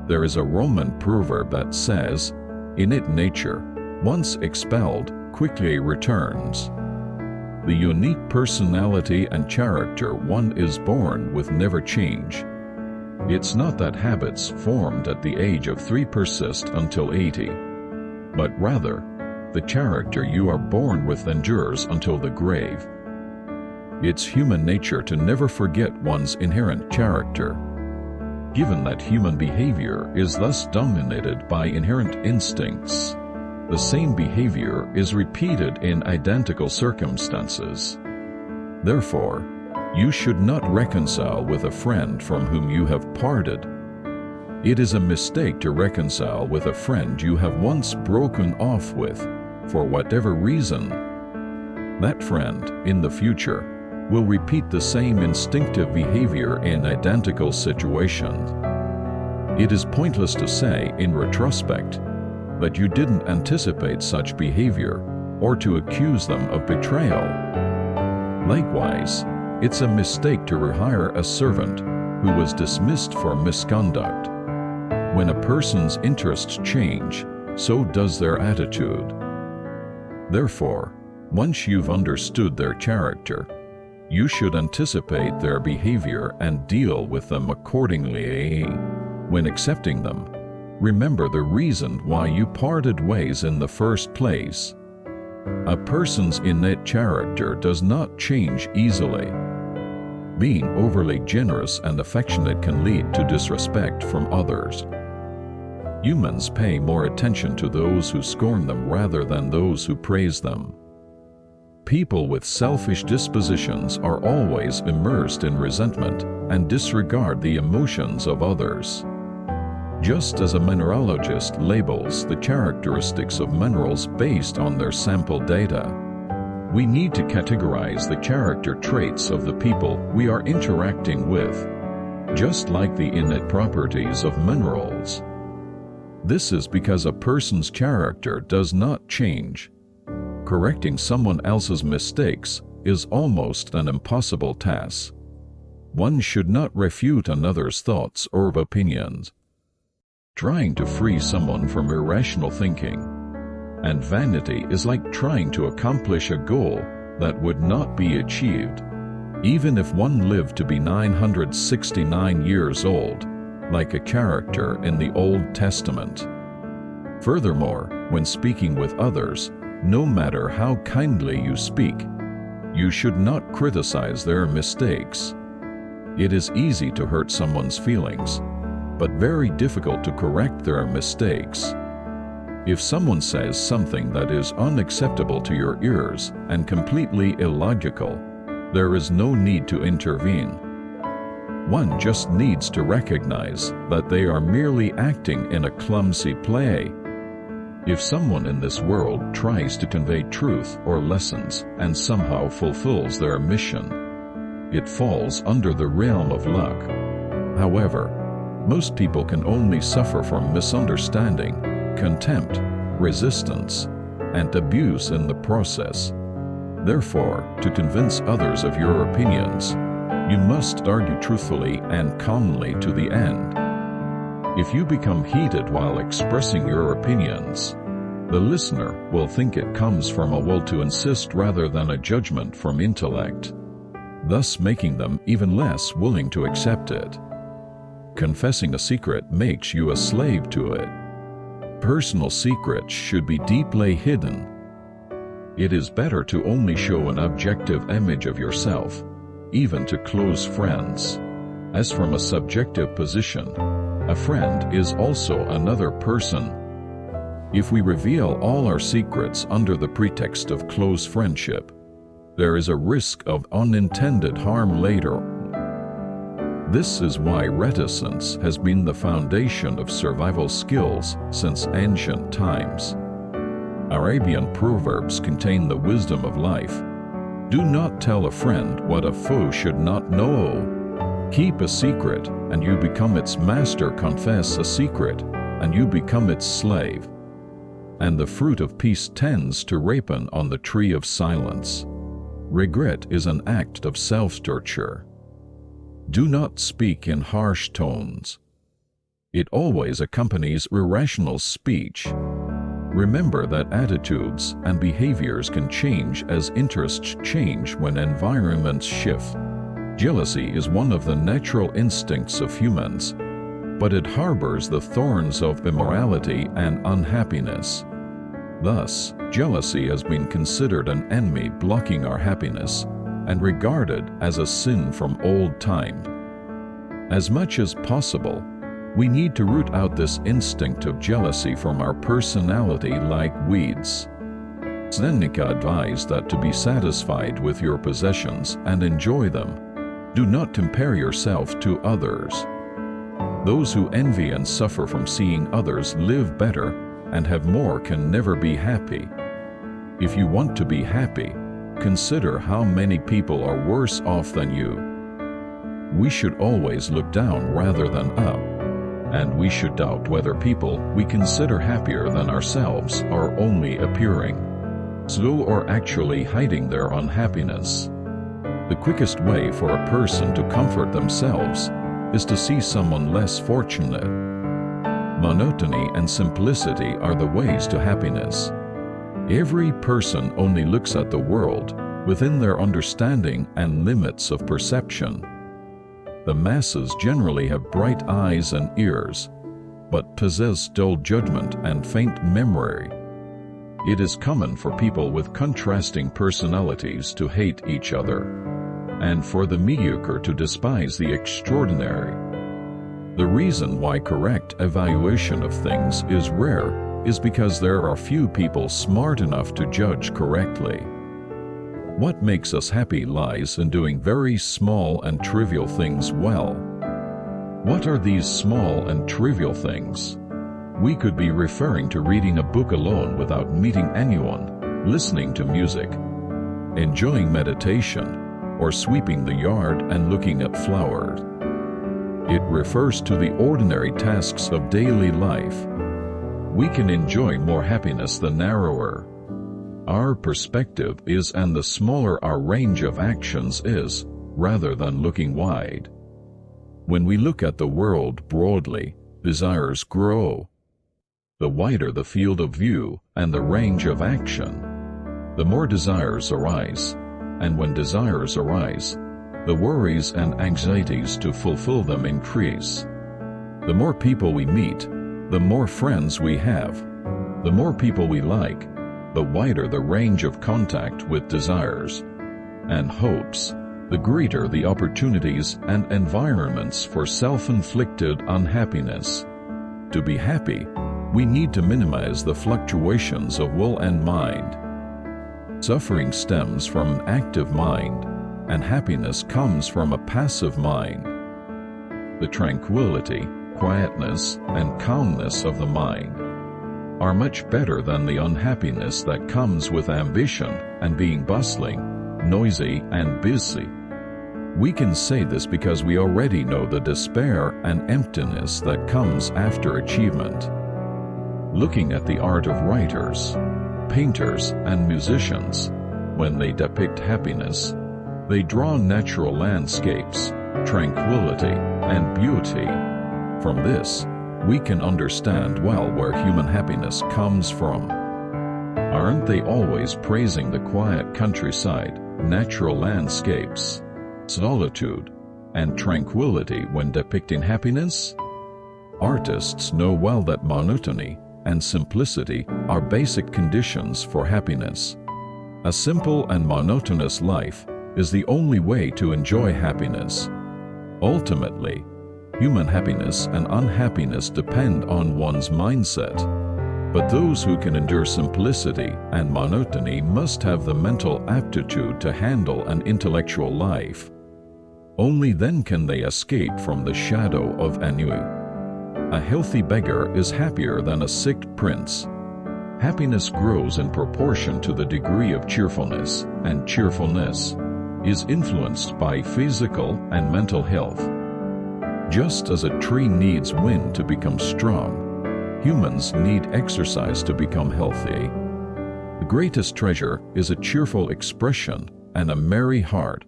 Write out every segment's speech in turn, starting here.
There is a Roman proverb that says, "Innate nature, once expelled, quickly returns." The unique personality and character one is born with never change. It's not that habits formed at the age of 3 persist until 80, but rather, the character you are born with endures until the grave. It's human nature to never forget one's inherent character. Given that human behavior is thus dominated by inherent instincts, the same behavior is repeated in identical circumstances. Therefore, you should not reconcile with a friend from whom you have parted. It is a mistake to reconcile with a friend you have once broken off with, for whatever reason. That friend, in the future, will repeat the same instinctive behavior in identical situations. It is pointless to say, in retrospect, that you didn't anticipate such behavior, or to accuse them of betrayal. Likewise, it's a mistake to rehire a servant who was dismissed for misconduct. When a person's interests change, so does their attitude. Therefore, once you've understood their character, you should anticipate their behavior and deal with them accordingly. When accepting them, remember the reason why you parted ways in the first place. A person's innate character does not change easily. Being overly generous and affectionate can lead to disrespect from others. Humans pay more attention to those who scorn them rather than those who praise them. People with selfish dispositions are always immersed in resentment and disregard the emotions of others. Just as a mineralogist labels the characteristics of minerals based on their sample data, we need to categorize the character traits of the people we are interacting with, just like the innate properties of minerals. This is because a person's character does not change. Correcting someone else's mistakes is almost an impossible task. One should not refute another's thoughts or opinions. Trying to free someone from irrational thinking and vanity is like trying to accomplish a goal that would not be achieved, even if one lived to be 969 years old, like a character in the Old Testament. Furthermore, when speaking with others, no matter how kindly you speak, you should not criticize their mistakes. It is easy to hurt someone's feelings, but very difficult to correct their mistakes. If someone says something that is unacceptable to your ears and completely illogical, there is no need to intervene. One just needs to recognize that they are merely acting in a clumsy play. If someone in this world tries to convey truth or lessons and somehow fulfills their mission, it falls under the realm of luck. However, most people can only suffer from misunderstanding, contempt, resistance, and abuse in the process. Therefore, to convince others of your opinions, you must argue truthfully and calmly to the end. If you become heated while expressing your opinions, the listener will think it comes from a will to insist rather than a judgment from intellect, thus making them even less willing to accept it. Confessing a secret makes you a slave to it. Personal secrets should be deeply hidden. It is better to only show an objective image of yourself, even to close friends, as from a subjective position. A friend is also another person. If we reveal all our secrets under the pretext of close friendship, there is a risk of unintended harm later. This is why reticence has been the foundation of survival skills since ancient times. Arabian proverbs contain the wisdom of life. Do not tell a friend what a foe should not know. Keep a secret, and you become its master. Confess a secret, and you become its slave. And the fruit of peace tends to ripen on the tree of silence. Regret is an act of self-torture. Do not speak in harsh tones. It always accompanies irrational speech. Remember that attitudes and behaviors can change as interests change when environments shift. Jealousy is one of the natural instincts of humans, but it harbors the thorns of immorality and unhappiness. Thus, jealousy has been considered an enemy blocking our happiness and regarded as a sin from old time. As much as possible, we need to root out this instinct of jealousy from our personality like weeds. Seneca advised that to be satisfied with your possessions and enjoy them, do not compare yourself to others. Those who envy and suffer from seeing others live better and have more can never be happy. If you want to be happy, consider how many people are worse off than you. We should always look down rather than up, and we should doubt whether people we consider happier than ourselves are only appearing so or actually hiding their unhappiness. The quickest way for a person to comfort themselves is to see someone less fortunate. Monotony and simplicity are the ways to happiness. Every person only looks at the world within their understanding and limits of perception. The masses generally have bright eyes and ears, but possess dull judgment and faint memory. It is common for people with contrasting personalities to hate each other, and for the mediocre to despise the extraordinary. The reason why correct evaluation of things is rare is because there are few people smart enough to judge correctly. What makes us happy lies in doing very small and trivial things well. What are these small and trivial things? We could be referring to reading a book alone without meeting anyone, listening to music, enjoying meditation, or sweeping the yard and looking at flowers. It refers to the ordinary tasks of daily life. We can enjoy more happiness the narrower our perspective is and the smaller our range of actions is, rather than looking wide. When we look at the world broadly, desires grow. The wider the field of view and the range of action, the more desires arise, and when desires arise, the worries and anxieties to fulfill them increase. The more people we meet, the more friends we have. The more people we like, the wider the range of contact with desires and hopes, the greater the opportunities and environments for self-inflicted unhappiness. To be happy, we need to minimize the fluctuations of will and mind. Suffering stems from an active mind, and happiness comes from a passive mind. The tranquility, quietness, and calmness of the mind are much better than the unhappiness that comes with ambition and being bustling, noisy, and busy. We can say this because we already know the despair and emptiness that comes after achievement. Looking at the art of writers, painters, and musicians, when they depict happiness, they draw natural landscapes, tranquility, and beauty. From this, we can understand well where human happiness comes from. Aren't they always praising the quiet countryside, natural landscapes, solitude, and tranquility when depicting happiness? Artists know well that monotony and simplicity are basic conditions for happiness. A simple and monotonous life is the only way to enjoy happiness. Ultimately, human happiness and unhappiness depend on one's mindset, but those who can endure simplicity and monotony must have the mental aptitude to handle an intellectual life. Only then can they escape from the shadow of ennui. A healthy beggar is happier than a sick prince. Happiness grows in proportion to the degree of cheerfulness, and cheerfulness is influenced by physical and mental health. Just as a tree needs wind to become strong, humans need exercise to become healthy. The greatest treasure is a cheerful expression and a merry heart.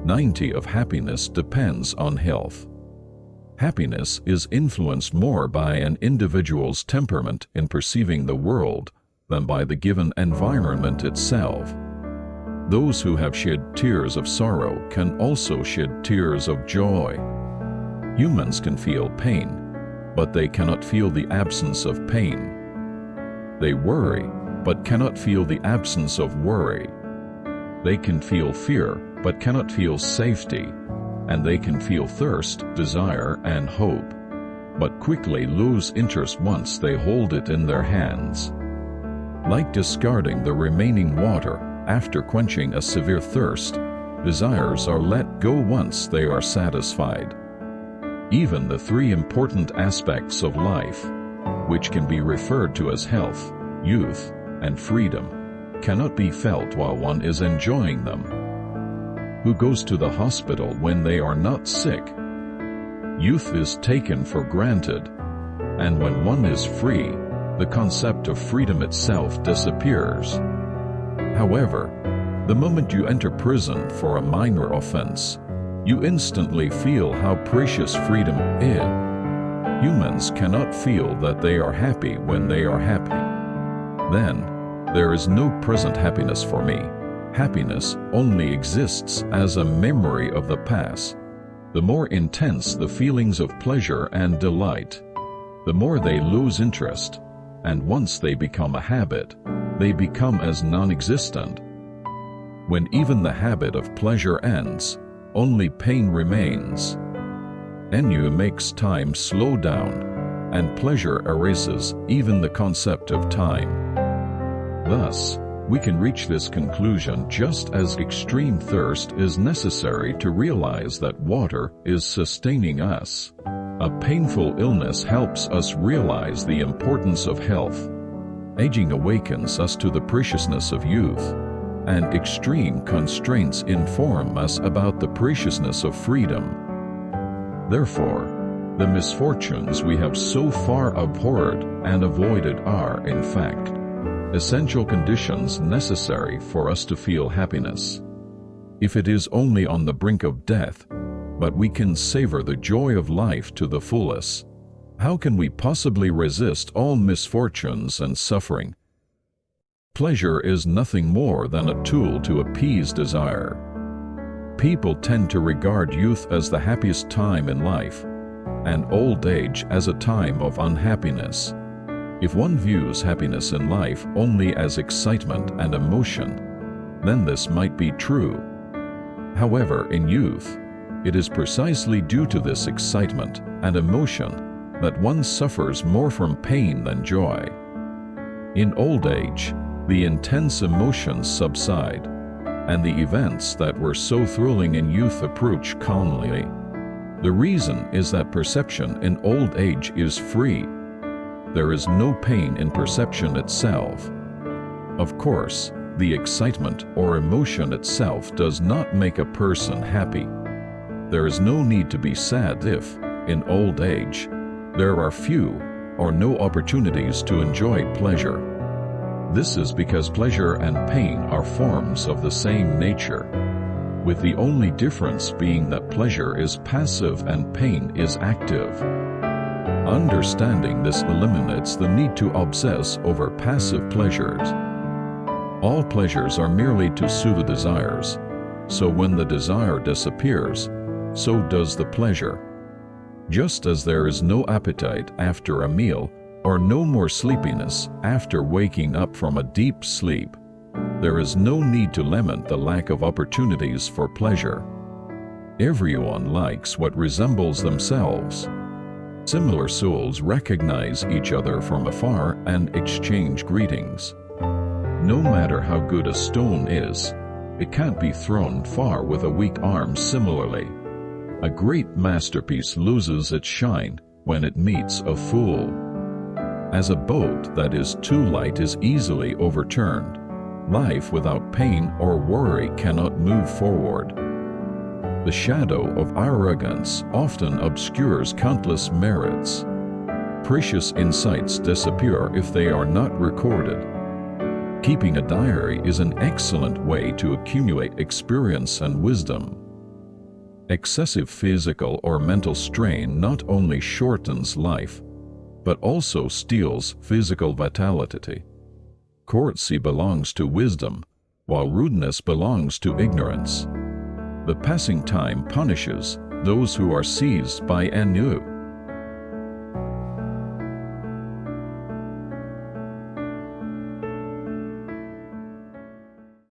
90% of happiness depends on health. Happiness is influenced more by an individual's temperament in perceiving the world than by the given environment itself. Those who have shed tears of sorrow can also shed tears of joy. Humans can feel pain, but they cannot feel the absence of pain. They worry, but cannot feel the absence of worry. They can feel fear, but cannot feel safety, and they can feel thirst, desire, and hope, but quickly lose interest once they hold it in their hands. Like discarding the remaining water after quenching a severe thirst, desires are let go once they are satisfied. Even the three important aspects of life, which can be referred to as health, youth, and freedom, cannot be felt while one is enjoying them. Who goes to the hospital when they are not sick? Youth is taken for granted, and when one is free, the concept of freedom itself disappears. However, the moment you enter prison for a minor offense, you instantly feel how precious freedom is. Humans cannot feel that they are happy when they are happy. Then, there is no present happiness for me. Happiness only exists as a memory of the past. The more intense the feelings of pleasure and delight, the more they lose interest, and once they become a habit, they become as non-existent. When even the habit of pleasure ends, only pain remains. Ennui makes time slow down, and pleasure erases even the concept of time. Thus, we can reach this conclusion just as extreme thirst is necessary to realize that water is sustaining us. A painful illness helps us realize the importance of health. Aging awakens us to the preciousness of youth, and extreme constraints inform us about the preciousness of freedom. Therefore, the misfortunes we have so far abhorred and avoided are, in fact, essential conditions necessary for us to feel happiness. If it is only on the brink of death, but we can savor the joy of life to the fullest, how can we possibly resist all misfortunes and suffering? Pleasure is nothing more than a tool to appease desire. People tend to regard youth as the happiest time in life, and old age as a time of unhappiness. If one views happiness in life only as excitement and emotion, then this might be true. However, in youth, it is precisely due to this excitement and emotion that one suffers more from pain than joy. In old age, the intense emotions subside, and the events that were so thrilling in youth approach calmly. The reason is that perception in old age is free. There is no pain in perception itself. Of course, the excitement or emotion itself does not make a person happy. There is no need to be sad if, in old age, there are few or no opportunities to enjoy pleasure. This is because pleasure and pain are forms of the same nature, with the only difference being that pleasure is passive and pain is active. Understanding this eliminates the need to obsess over passive pleasures. All pleasures are merely to soothe the desires, so when the desire disappears, so does the pleasure. Just as there is no appetite after a meal or no more sleepiness after waking up from a deep sleep, there is no need to lament the lack of opportunities for pleasure. Everyone likes what resembles themselves. Similar souls recognize each other from afar and exchange greetings. No matter how good a stone is, it can't be thrown far with a weak arm. Similarly, a great masterpiece loses its shine when it meets a fool. As a boat that is too light is easily overturned, life without pain or worry cannot move forward. The shadow of arrogance often obscures countless merits. Precious insights disappear if they are not recorded. Keeping a diary is an excellent way to accumulate experience and wisdom. Excessive physical or mental strain not only shortens life, but also steals physical vitality. Courtesy belongs to wisdom, while rudeness belongs to ignorance. The passing time punishes those who are seized by ennui.